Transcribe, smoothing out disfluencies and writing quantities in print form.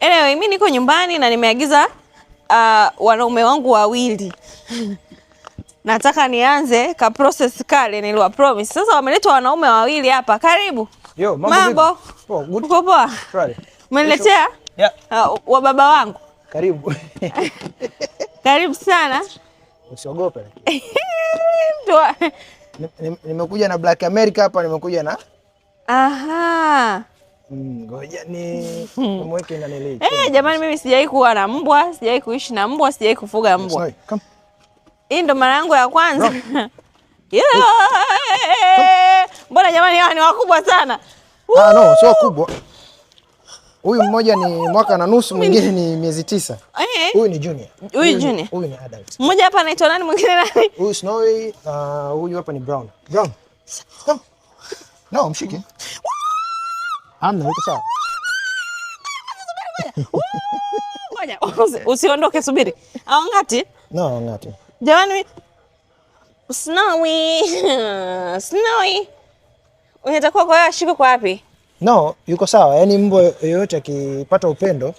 Anyway, mimi niko nyumbani na nimeagiza wanaume wangu wawili. Nataka nianze ka process kale niliwa promise. Sasa wameletwa wanaume wawili hapa. Karibu. Yo, mambo. Oh, good. Uko poa? Right. Umeniletea? Yeah. Wa baba wangu. Karibu. Karibu sana. Usiogope. Nimekuja na Black America hapa, nimekuja na aha. Ngoja nimweke na nili. Jamani, mimi sijawahi kuwa na mbwa, sijawahi kuishi na mbwa, sijawahi kufuga mbwa. Hii ndo mara yangu ya kwanza. Mbona jamani, hawa ni wakubwa sana. No, sio wakubwa. Huyu mmoja ni mwaka na nusu, mwingine ni miezi 9. Huyu ni junior. Huyu junior. Huyu ni adult. Mmoja hapa anaitwa nani, mwingine nani? Huyu Snowy, huyu hapa ni Brown. Brown. Come. No, mshike. Hamna, yuko sawa. Ngoja, usiondoke, subiri. Ngati? No, ngati. Jamani, Snowy. Snowy. Unatakiwa kwa ashike kwa wapi? No, yuko sawa. Yaani mbwa yoyote akipata upendo